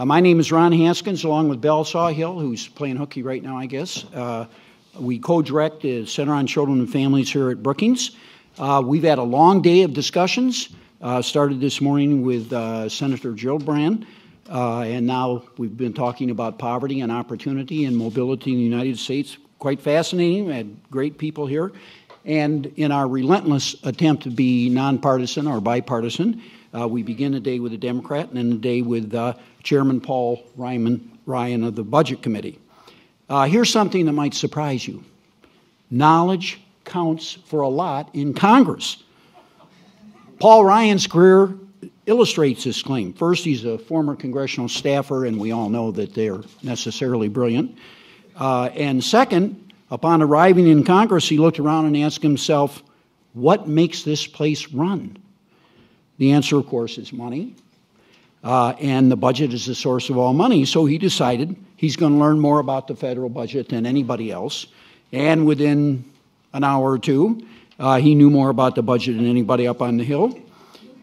My name is Ron Haskins, along with Belle Sawhill, who's playing hooky right now, I guess. We co-direct the Center on Children and Families here at Brookings. We've had a long day of discussions. Started this morning with Senator Gillibrand, and now we've been talking about poverty and opportunity and mobility in the United States. Quite fascinating. We had great people here. And in our relentless attempt to be nonpartisan or bipartisan, we begin the day with a Democrat and end the day with Chairman Paul Ryan of the Budget Committee. Here's something that might surprise you. Knowledge counts for a lot in Congress. Paul Ryan's career illustrates this claim. First, he's a former congressional staffer, and we all know that they're necessarily brilliant. And second, upon arriving in Congress, he looked around and asked himself, what makes this place run? The answer, of course, is money. And the budget is the source of all money. So he decided he's going to learn more about the federal budget than anybody else. And within an hour or two, he knew more about the budget than anybody up on the Hill.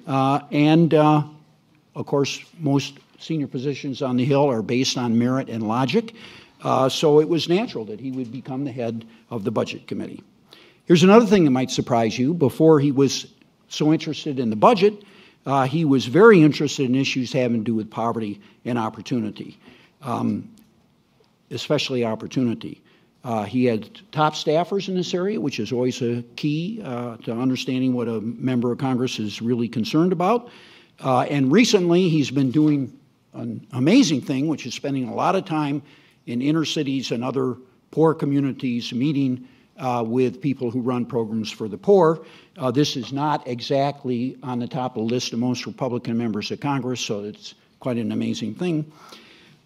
Of course, most senior positions on the Hill are based on merit and logic. So it was natural that he would become the head of the Budget Committee. Here's another thing that might surprise you. Before he was so interested in the budget, he was very interested in issues having to do with poverty and opportunity, especially opportunity. He had top staffers in this area, which is always a key to understanding what a member of Congress is really concerned about. And recently, he's been doing an amazing thing, which is spending a lot of time in inner cities and other poor communities, meeting with people who run programs for the poor. This is not exactly on the top of the list of most Republican members of Congress, so it's quite an amazing thing.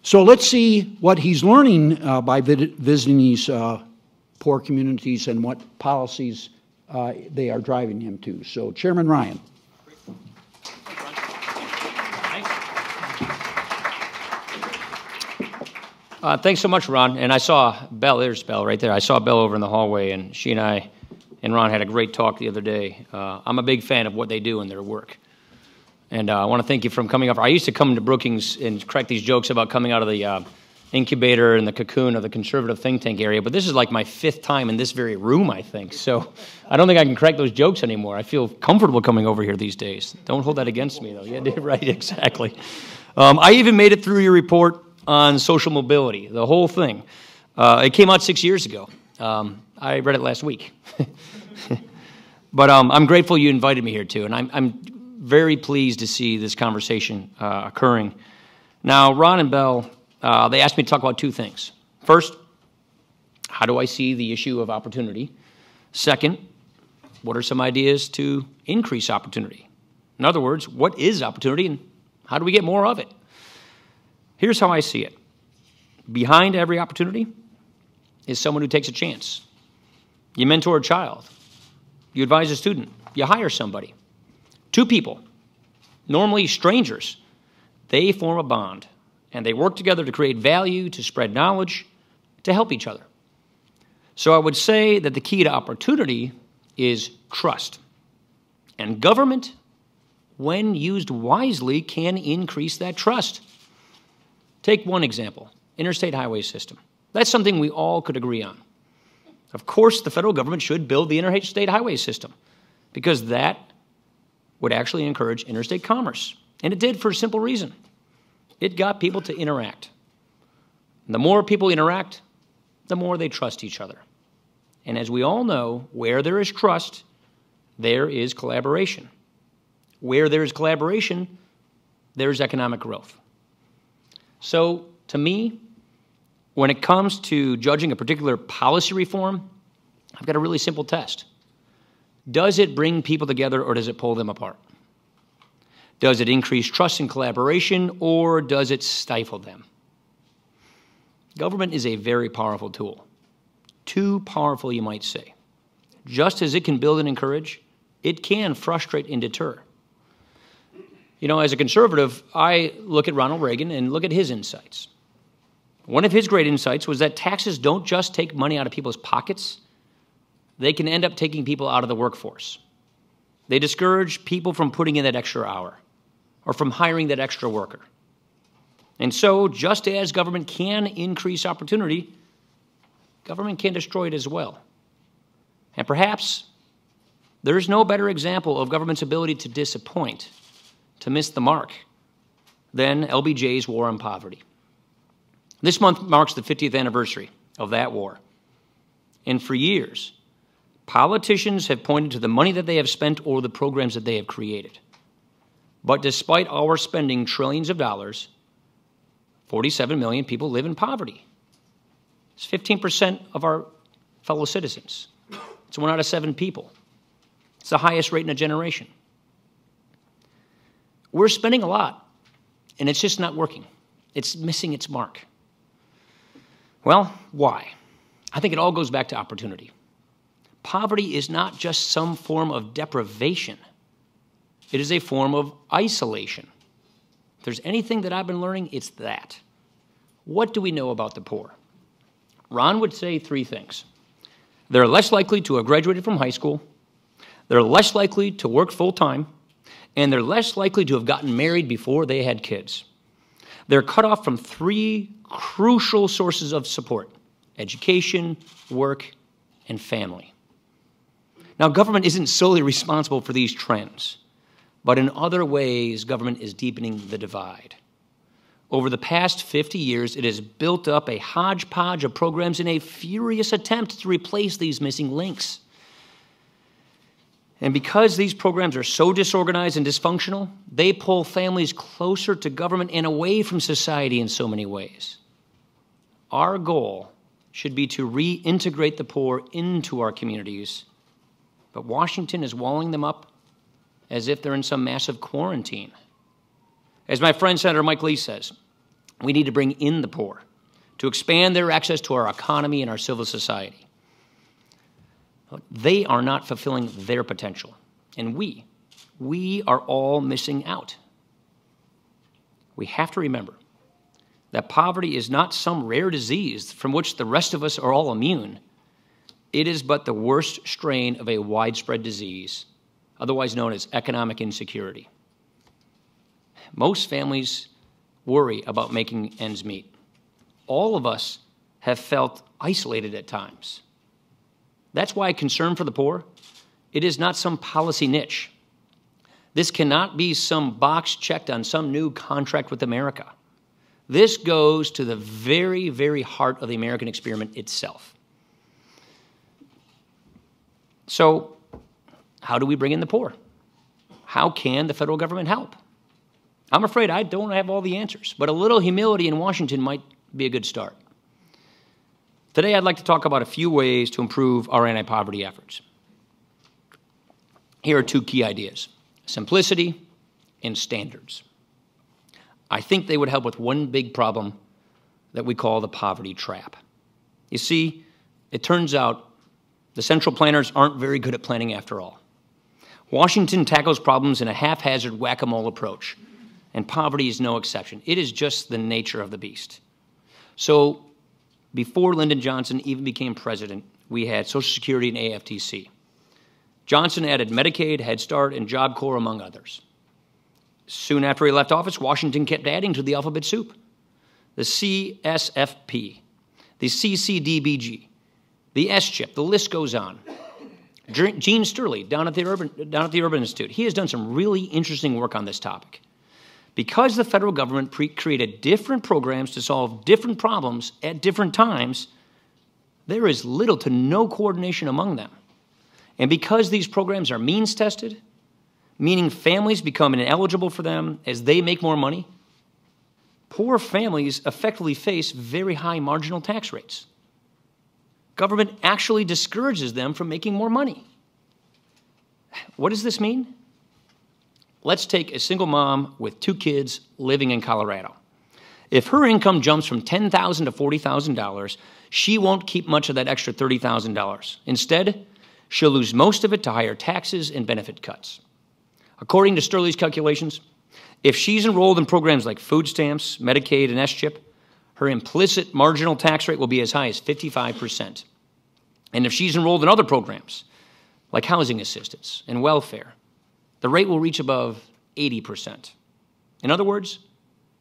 So let's see what he's learning by visiting these poor communities and what policies they are driving him to. So, Chairman Ryan. Thanks so much, Ron. And I saw Belle, there's Belle right there. I saw Belle over in the hallway, and she and I and Ron had a great talk the other day. I'm a big fan of what they do in their work. And I want to thank you for coming up. I used to come to Brookings and crack these jokes about coming out of the incubator and the cocoon of the conservative think tank area, but this is like my 5th time in this very room, I think. So I don't think I can crack those jokes anymore. I feel comfortable coming over here these days. Don't hold that against me, though. Yeah, right, exactly. I even made it through your report on social mobility, the whole thing. It came out 6 years ago. I read it last week. But I'm grateful you invited me here, too, and I'm very pleased to see this conversation occurring. Now, Ron and Belle, they asked me to talk about 2 things. First, how do I see the issue of opportunity? Second, what are some ideas to increase opportunity? In other words, what is opportunity and how do we get more of it? Here's how I see it. Behind every opportunity is someone who takes a chance. You mentor a child. You advise a student. You hire somebody. 2 people, normally strangers, they form a bond, and they work together to create value, to spread knowledge, to help each other. So I would say that the key to opportunity is trust. And government, when used wisely, can increase that trust. Take one example, interstate highway system. That's something we all could agree on. Of course, the federal government should build the interstate highway system because that would actually encourage interstate commerce. And it did for a simple reason. It got people to interact. And the more people interact, the more they trust each other. And as we all know, where there is trust, there is collaboration. Where there is collaboration, there is economic growth. So, to me, when it comes to judging a particular policy reform, I've got a really simple test. Does it bring people together or does it pull them apart? Does it increase trust and collaboration or does it stifle them? Government is a very powerful tool. Too powerful, you might say. Just as it can build and encourage, it can frustrate and deter. You know, as a conservative, I look at Ronald Reagan and look at his insights. One of his great insights was that taxes don't just take money out of people's pockets, they can end up taking people out of the workforce. They discourage people from putting in that extra hour or from hiring that extra worker. And so, just as government can increase opportunity, government can destroy it as well. And perhaps there's no better example of government's ability to disappoint, to miss the mark, than LBJ's war on poverty. This month marks the 50th anniversary of that war. And for years, politicians have pointed to the money that they have spent or the programs that they have created. But despite our spending trillions of dollars, 47 million people live in poverty. It's 15% of our fellow citizens. It's 1 out of 7 people. It's the highest rate in a generation. We're spending a lot, and it's just not working. It's missing its mark. Well, why? I think it all goes back to opportunity. Poverty is not just some form of deprivation. It is a form of isolation. If there's anything that I've been learning, it's that. What do we know about the poor? Ron would say 3 things. They're less likely to have graduated from high school, they're less likely to work full-time, and they're less likely to have gotten married before they had kids. They're cut off from 3 crucial sources of support: education, work, and family. Now, government isn't solely responsible for these trends, but in other ways, government is deepening the divide. Over the past 50 years, it has built up a hodgepodge of programs in a furious attempt to replace these missing links. And because these programs are so disorganized and dysfunctional, they pull families closer to government and away from society in so many ways. Our goal should be to reintegrate the poor into our communities, but Washington is walling them up as if they're in some massive quarantine. As my friend Senator Mike Lee says, we need to bring in the poor to expand their access to our economy and our civil society. They are not fulfilling their potential, and we are all missing out. We have to remember that poverty is not some rare disease from which the rest of us are all immune. It is but the worst strain of a widespread disease, otherwise known as economic insecurity. Most families worry about making ends meet. All of us have felt isolated at times. That's why concern for the poor, it is not some policy niche. This cannot be some box checked on some new contract with America. This goes to the very, very heart of the American experiment itself. So, how do we bring in the poor? How can the federal government help? I'm afraid I don't have all the answers, but a little humility in Washington might be a good start. Today, I'd like to talk about a few ways to improve our anti-poverty efforts. Here are 2 key ideas: simplicity and standards. I think they would help with one big problem that we call the poverty trap. You see, it turns out the central planners aren't very good at planning after all. Washington tackles problems in a haphazard whack-a-mole approach, and poverty is no exception. It is just the nature of the beast. So, before Lyndon Johnson even became president, we had Social Security and AFTC. Johnson added Medicaid, Head Start, and Job Corps, among others. Soon after he left office, Washington kept adding to the alphabet soup: the CSFP, the CCDBG, the S-chip, the list goes on. Gene Sturley, down at the Urban Institute, he has done some really interesting work on this topic. Because the federal government created different programs to solve different problems at different times, there is little to no coordination among them. And because these programs are means-tested, meaning families become ineligible for them as they make more money, poor families effectively face very high marginal tax rates. Government actually discourages them from making more money. What does this mean? Let's take a single mom with 2 kids living in Colorado. If her income jumps from $10,000 to $40,000, she won't keep much of that extra $30,000. Instead, she'll lose most of it to higher taxes and benefit cuts. According to Sturley's calculations, if she's enrolled in programs like food stamps, Medicaid, and S-chip, her implicit marginal tax rate will be as high as 55%. And if she's enrolled in other programs, like housing assistance and welfare, the rate will reach above 80%. In other words,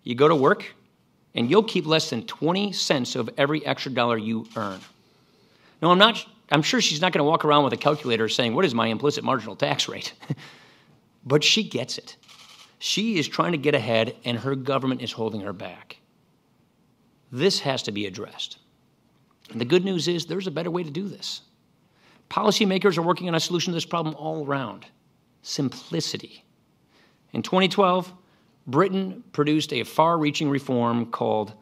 you go to work, and you'll keep less than 20 cents of every extra dollar you earn. Now, I'm sure she's not going to walk around with a calculator saying, what is my implicit marginal tax rate? But she gets it. She is trying to get ahead, and her government is holding her back. This has to be addressed. And the good news is there's a better way to do this. Policymakers are working on a solution to this problem all around: simplicity. In 2012, Britain produced a far-reaching reform called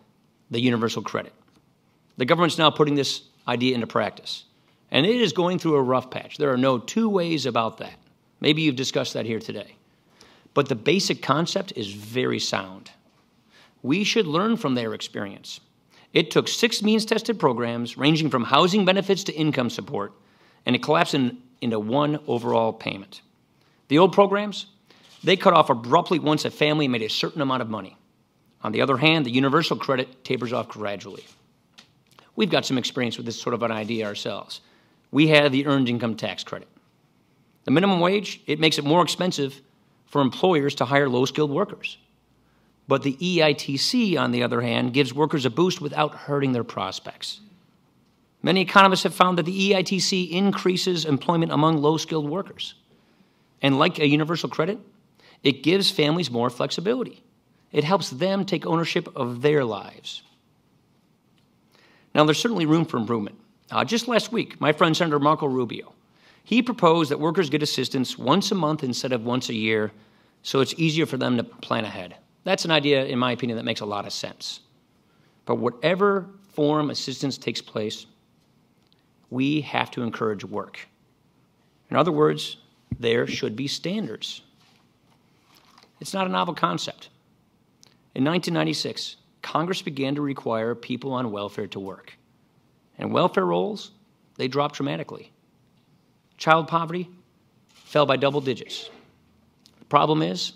the universal credit. The government's now putting this idea into practice, and it is going through a rough patch. There are no two ways about that. Maybe you've discussed that here today. But the basic concept is very sound. We should learn from their experience. It took 6 means-tested programs ranging from housing benefits to income support, and it collapsed into one overall payment. The old programs, they cut off abruptly once a family made a certain amount of money. On the other hand, the universal credit tapers off gradually. We've got some experience with this sort of an idea ourselves. We have the earned income tax credit. The minimum wage, it makes it more expensive for employers to hire low-skilled workers. But the EITC, on the other hand, gives workers a boost without hurting their prospects. Many economists have found that the EITC increases employment among low-skilled workers. And like a universal credit, it gives families more flexibility. It helps them take ownership of their lives. Now, there's certainly room for improvement. Just last week, my friend Senator Marco Rubio, he proposed that workers get assistance once a month instead of once a year, so it's easier for them to plan ahead. That's an idea, in my opinion, that makes a lot of sense. But whatever form assistance takes place, we have to encourage work. In other words, there should be standards. It's not a novel concept. In 1996, Congress began to require people on welfare to work. And welfare rolls, they dropped dramatically. Child poverty fell by double digits. The problem is,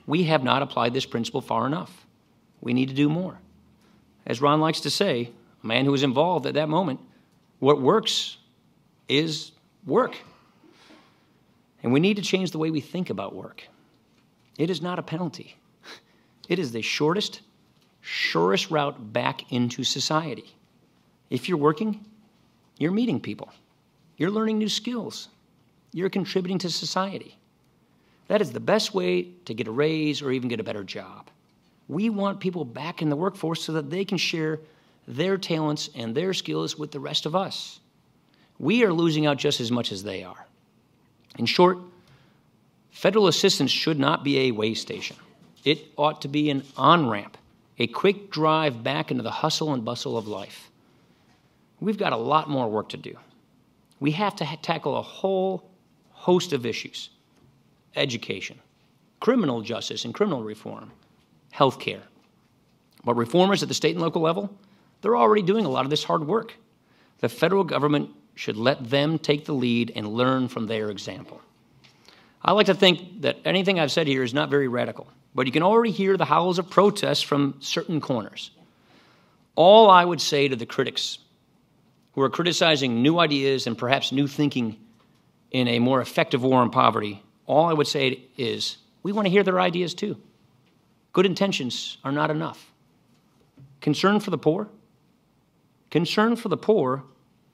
we have not applied this principle far enough. We need to do more. As Ron likes to say, a man who was involved at that moment, what works is work. And we need to change the way we think about work. It is not a penalty. It is the shortest, surest route back into society. If you're working, you're meeting people. You're learning new skills. You're contributing to society. That is the best way to get a raise or even get a better job. We want people back in the workforce so that they can share their talents and their skills with the rest of us. We are losing out just as much as they are. In short, federal assistance should not be a way station. It ought to be an on-ramp, a quick drive back into the hustle and bustle of life. We've got a lot more work to do. We have to tackle a whole host of issues: education, criminal justice and criminal reform, health care. But reformers at the state and local level, they're already doing a lot of this hard work. The federal government should let them take the lead and learn from their example. I like to think that anything I've said here is not very radical, but you can already hear the howls of protest from certain corners. All I would say to the critics who are criticizing new ideas and perhaps new thinking in a more effective war on poverty, all I would say is, we want to hear their ideas too. Good intentions are not enough. Concern for the poor? Concern for the poor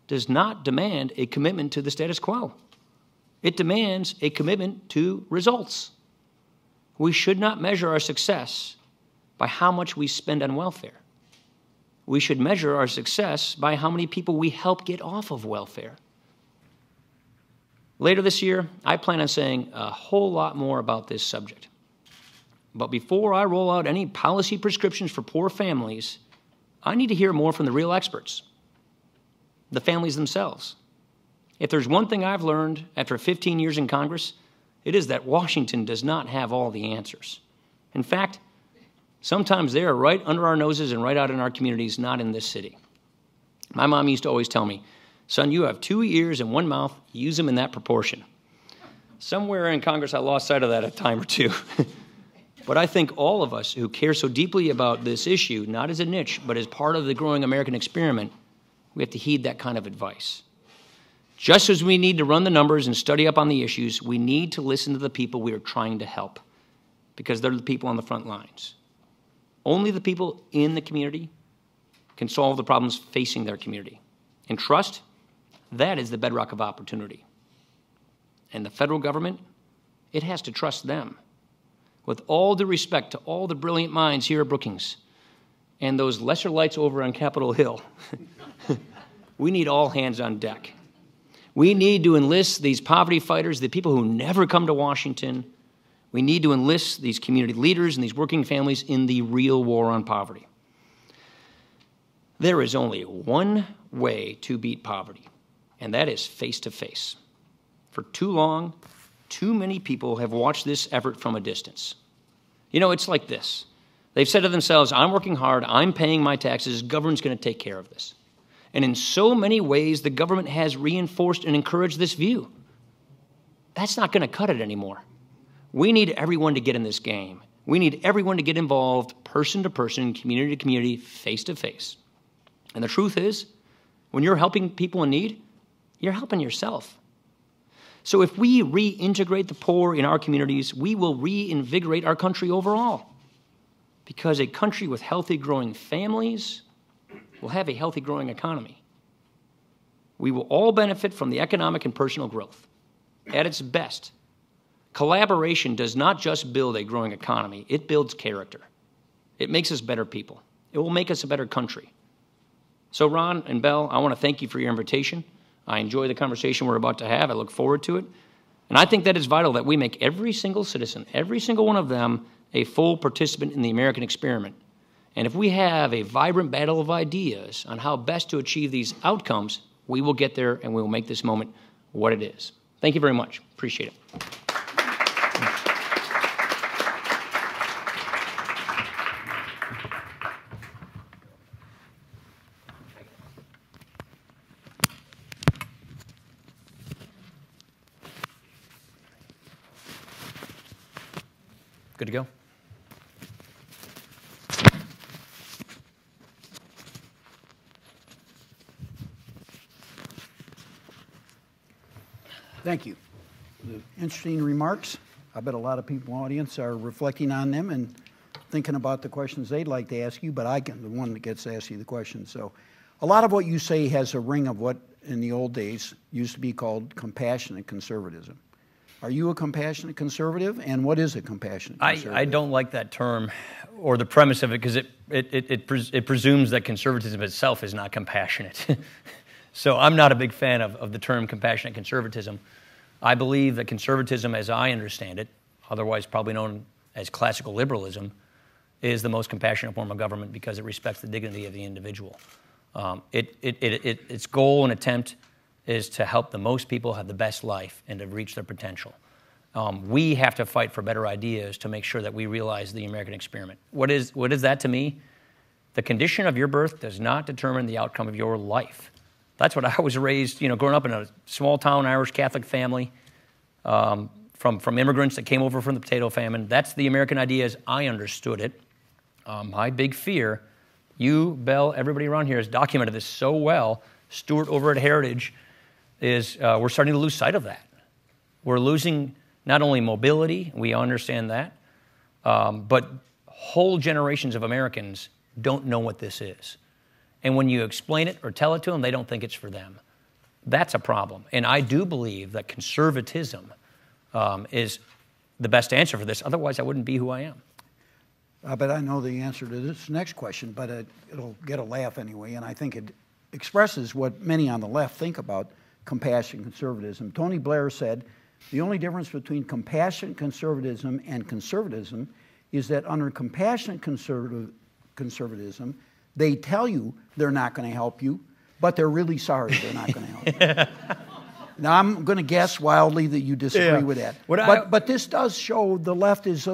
does not demand a commitment to the status quo. It demands a commitment to results. We should not measure our success by how much we spend on welfare. We should measure our success by how many people we help get off of welfare. Later this year, I plan on saying a whole lot more about this subject. But before I roll out any policy prescriptions for poor families, I need to hear more from the real experts, the families themselves. If there's one thing I've learned after 15 years in Congress, it is that Washington does not have all the answers. In fact, sometimes they are right under our noses and right out in our communities, not in this city. My mom used to always tell me, son, you have 2 ears and 1 mouth, use them in that proportion. Somewhere in Congress I lost sight of that a time or two. But I think all of us who care so deeply about this issue, not as a niche, but as part of the growing American experiment, we have to heed that kind of advice. Just as we need to run the numbers and study up on the issues, we need to listen to the people we are trying to help, because they're the people on the front lines. Only the people in the community can solve the problems facing their community. And trust, that is the bedrock of opportunity. And the federal government, it has to trust them. With all due respect to all the brilliant minds here at Brookings and those lesser lights over on Capitol Hill, we need all hands on deck. We need to enlist these poverty fighters, the people who never come to Washington. We need to enlist these community leaders and these working families in the real war on poverty. There is only one way to beat poverty, and that is face-to-face. For too long, too many people have watched this effort from a distance. You know, it's like this. They've said to themselves, I'm working hard, I'm paying my taxes, government's going to take care of this. And in so many ways, the government has reinforced and encouraged this view. That's not going to cut it anymore. We need everyone to get in this game. We need everyone to get involved, person to person, community to community, face to face. And the truth is, when you're helping people in need, you're helping yourself. So if we reintegrate the poor in our communities, we will reinvigorate our country overall. Because a country with healthy, growing families will have a healthy, growing economy. We will all benefit from the economic and personal growth. At its best, collaboration does not just build a growing economy, it builds character. It makes us better people. It will make us a better country. So Ron and Belle, I want to thank you for your invitation. I enjoy the conversation we're about to have. I look forward to it. And I think that it's vital that we make every single citizen, every single one of them, a full participant in the American experiment. And if we have a vibrant battle of ideas on how best to achieve these outcomes, we will get there and we will make this moment what it is. Thank you very much. Appreciate it. Good to go? Thank you. The interesting remarks. I bet a lot of people in the audience are reflecting on them and thinking about the questions they'd like to ask you, but I'm the one that gets to ask you the questions. So a lot of what you say has a ring of what in the old days used to be called compassionate conservatism. Are you a compassionate conservative, and what is a compassionate conservative? I don't like that term or the premise of it because it presumes that conservatism itself is not compassionate. So I'm not a big fan of the term compassionate conservatism. I believe that conservatism, as I understand it, otherwise probably known as classical liberalism, is the most compassionate form of government because it respects the dignity of the individual. Its goal and attempt is to help the most people have the best life and to reach their potential. We have to fight for better ideas to make sure that we realize the American experiment. What is that to me? The condition of your birth does not determine the outcome of your life. That's what I was raised, growing up in a small town Irish Catholic family, from immigrants that came over from the potato famine. That's the American idea as I understood it. My big fear, you, Belle, everybody around here has documented this so well. Stuart over at Heritage is we're starting to lose sight of that. We're losing not only mobility, we understand that, but whole generations of Americans don't know what this is. And when you explain it or tell it to them, they don't think it's for them. That's a problem. And I do believe that conservatism is the best answer for this. Otherwise, I wouldn't be who I am. But I know the answer to this next question, but it'll get a laugh anyway, and I think it expresses what many on the left think about compassionate conservatism. Tony Blair said, the only difference between compassionate conservatism and conservatism is that under compassionate conservatism, they tell you they're not going to help you, but they're really sorry they're not going to help you. Now, I'm going to guess wildly that you disagree with that. But this does show the left is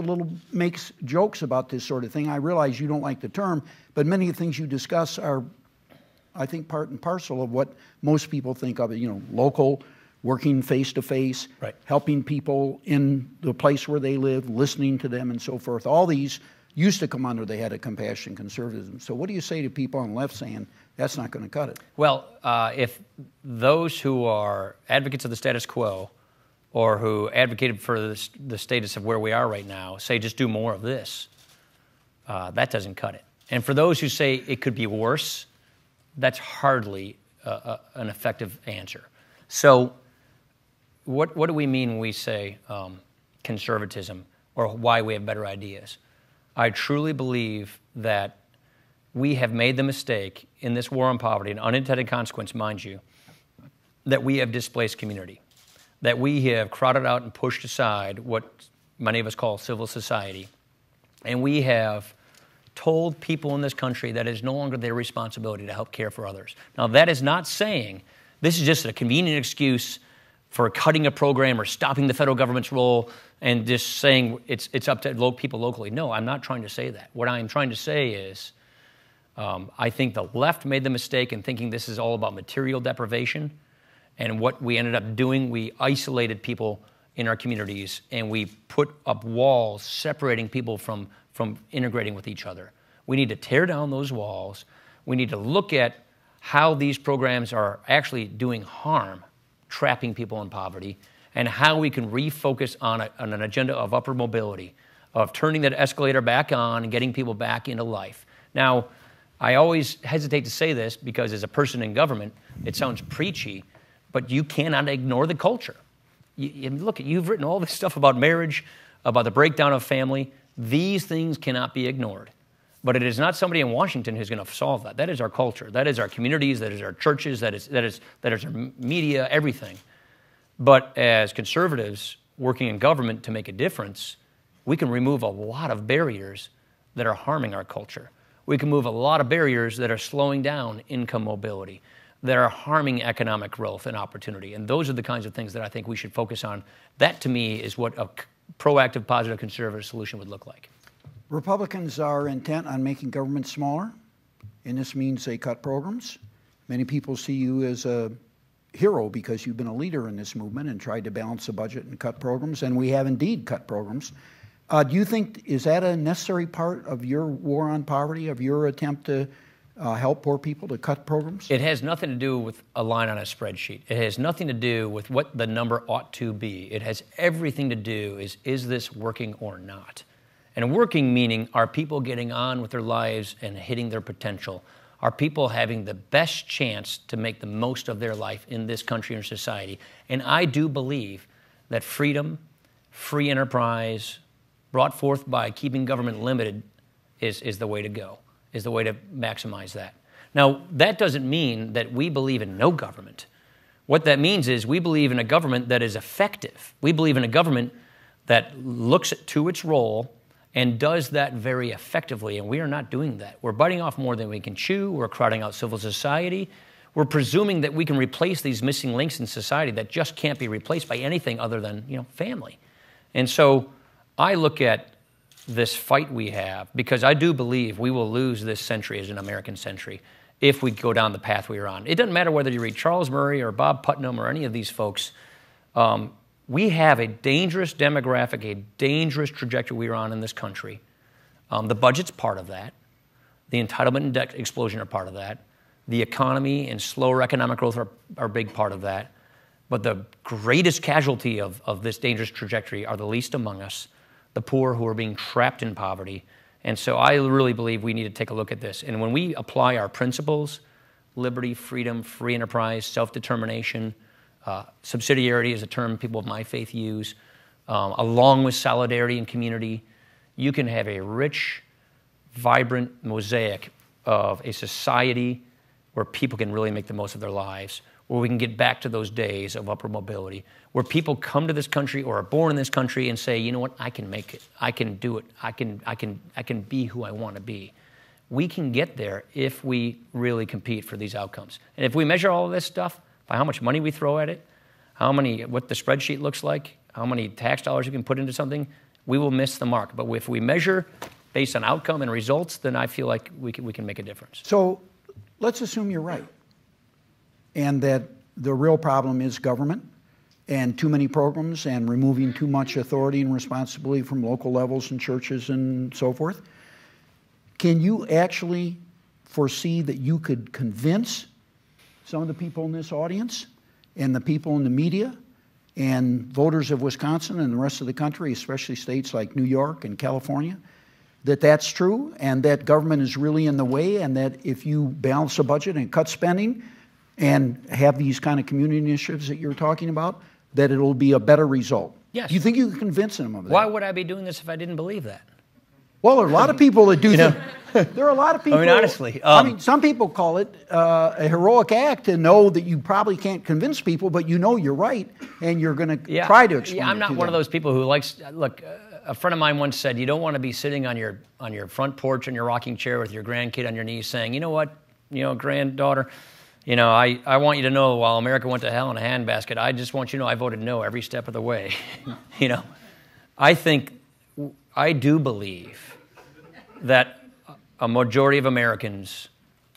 makes jokes about this sort of thing. I realize you don't like the term, but many of the things you discuss are, I think, part and parcel of what most people think of it, local, working face-to-face, right, helping people in the place where they live, listening to them and so forth. All these used to come under the head of compassion conservatism. So what do you say to people on the left saying that's not going to cut it? Well, if those who are advocates of the status quo or who advocated for the status of where we are right now say just do more of this, that doesn't cut it. And for those who say it could be worse, that's hardly an effective answer. So what do we mean when we say conservatism or why we have better ideas? I truly believe that we have made the mistake in this war on poverty, an unintended consequence, mind you, that we have displaced community, that we have crowded out and pushed aside what many of us call civil society, and we have told people in this country that it is no longer their responsibility to help care for others. Now, that is not saying this is just a convenient excuse for cutting a program or stopping the federal government's role and just saying it's up to people locally. No, I'm not trying to say that. What I'm trying to say is I think the left made the mistake in thinking this is all about material deprivation, and what we ended up doing, we isolated people in our communities, and we put up walls separating people from integrating with each other. We need to tear down those walls. We need to look at how these programs are actually doing harm, trapping people in poverty, and how we can refocus on an agenda of upward mobility, of turning that escalator back on and getting people back into life. Now, I always hesitate to say this because as a person in government, it sounds preachy, but you cannot ignore the culture. Look, you've written all this stuff about marriage, about the breakdown of family. These things cannot be ignored. But it is not somebody in Washington who's going to solve that. That is our culture. That is our communities. That is our churches. That is our media, everything. But as conservatives working in government to make a difference, we can remove a lot of barriers that are harming our culture. We can move a lot of barriers that are slowing down income mobility, that are harming economic growth and opportunity. And those are the kinds of things that I think we should focus on. That, to me, is what a proactive, positive, conservative solution would look like. Republicans are intent on making government smaller, and this means they cut programs. Many people see you as a hero because you've been a leader in this movement and tried to balance the budget and cut programs, and we have indeed cut programs. Do you think, is that a necessary part of your war on poverty, of your attempt to help poor people, to cut programs? It has nothing to do with a line on a spreadsheet. It has nothing to do with what the number ought to be. It has everything to do is this working or not? And working meaning, are people getting on with their lives and hitting their potential? Are people having the best chance to make the most of their life in this country and society? And I do believe that freedom, free enterprise, brought forth by keeping government limited is the way to go, is the way to maximize that. Now, that doesn't mean that we believe in no government. What that means is we believe in a government that is effective. We believe in a government that looks to its role and does that very effectively, and we are not doing that. We're biting off more than we can chew. We're crowding out civil society. We're presuming that we can replace these missing links in society that just can't be replaced by anything other than, family. And so I look at this fight we have, because I do believe we will lose this century as an American century if we go down the path we are on. It doesn't matter whether you read Charles Murray or Bob Putnam or any of these folks. We have a dangerous demographic, a dangerous trajectory we are on in this country. The budget's part of that. The entitlement and debt explosion are part of that. The economy and slower economic growth are a big part of that. But the greatest casualty of this dangerous trajectory are the least among us, the poor who are being trapped in poverty. And so I really believe we need to take a look at this. And when we apply our principles, liberty, freedom, free enterprise, self-determination, subsidiarity is a term people of my faith use, along with solidarity and community, you can have a rich, vibrant mosaic of a society where people can really make the most of their lives, where we can get back to those days of upward mobility, where people come to this country or are born in this country and say, you know what, I can make it, I can do it, I can be who I want to be. We can get there if we really compete for these outcomes. And if we measure all of this stuff by how much money we throw at it, what the spreadsheet looks like, how many tax dollars you can put into something, we will miss the mark. But if we measure based on outcome and results, then I feel like we can make a difference. So let's assume you're right, and that the real problem is government and too many programs and removing too much authority and responsibility from local levels and churches and so forth. Can you actually foresee that you could convince some of the people in this audience and the people in the media and voters of Wisconsin and the rest of the country, especially states like New York and California, that that's true, and that government is really in the way, and that if you balance the budget and cut spending and have these kind of community initiatives that you're talking about, that it'll be a better result. Yes. Do you think you can convince them of that? Why would I be doing this if I didn't believe that? Well, there are a lot of people that do that. There are a lot of people. I mean, honestly. Some people call it a heroic act to know that you probably can't convince people, but you know you're right, and you're going to try to explain I'm not it to one of them. those people who likes, look, a friend of mine once said, you don't want to be sitting on your front porch in your rocking chair with your grandkid on your knees saying, you know what, granddaughter, I want you to know while America went to hell in a handbasket, I just want you to know I voted no every step of the way. I do believe that a majority of Americans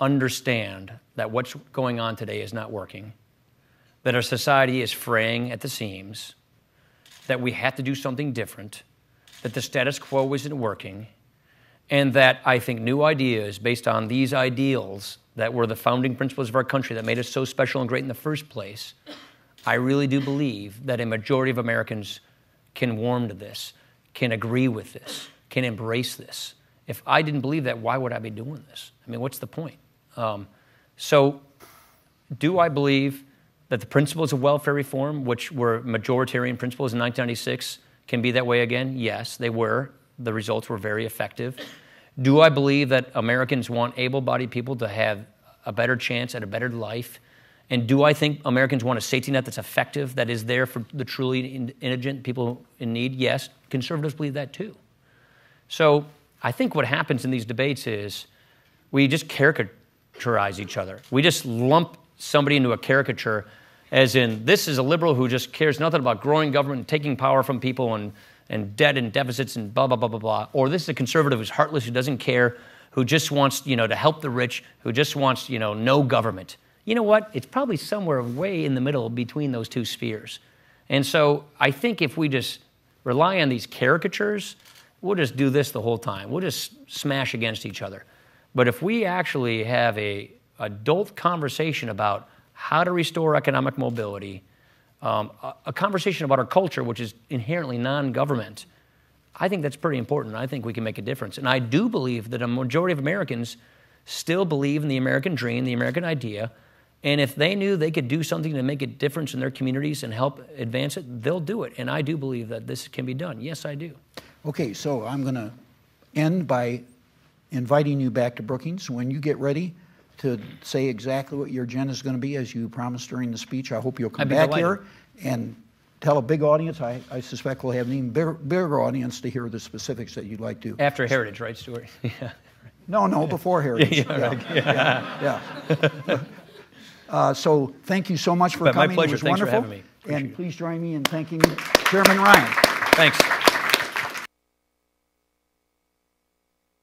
understand that what's going on today is not working, that our society is fraying at the seams, that we have to do something different, that the status quo isn't working, and that I think new ideas based on these ideals that were the founding principles of our country that made us so special and great in the first place, I really do believe that a majority of Americans can warm to this, can agree with this, can embrace this. If I didn't believe that, why would I be doing this? I mean, what's the point? So do I believe that the principles of welfare reform, which were majoritarian principles in 1996, can be that way again? Yes, they were. The results were very effective. Do I believe that Americans want able-bodied people to have a better chance at a better life? And do I think Americans want a safety net that's effective, that is there for the truly indigent, people in need? Yes, conservatives believe that too. So I think what happens in these debates is we just caricaturize each other. We just lump somebody into a caricature, as in, this is a liberal who just cares nothing about growing government and taking power from people and debt and deficits and blah, blah, blah, blah, blah. Or this is a conservative who's heartless, who doesn't care, who just wants, to help the rich, who just wants, no government. You know what? It's probably somewhere way in the middle between those two spheres. And so I think if we just rely on these caricatures, we'll just do this the whole time. We'll just smash against each other. But if we actually have an adult conversation about how to restore economic mobility, a conversation about our culture, which is inherently non-government, I think that's pretty important. I think we can make a difference. And I do believe that a majority of Americans still believe in the American dream, the American idea, and if they knew they could do something to make a difference in their communities and help advance it, they'll do it. And I do believe that this can be done. Yes, I do. Okay, so I'm going to end by inviting you back to Brookings. When you get ready to say exactly what your agenda is going to be, as you promised during the speech, I hope you'll come back here and tell a big audience. I suspect we'll have an even bigger audience to hear the specifics that you'd like to. After Heritage, right, Stuart? Yeah. No, before Heritage. So thank you so much for coming. My pleasure. It was Thanks wonderful. for having me. And please join me in thanking Chairman Ryan. Thanks.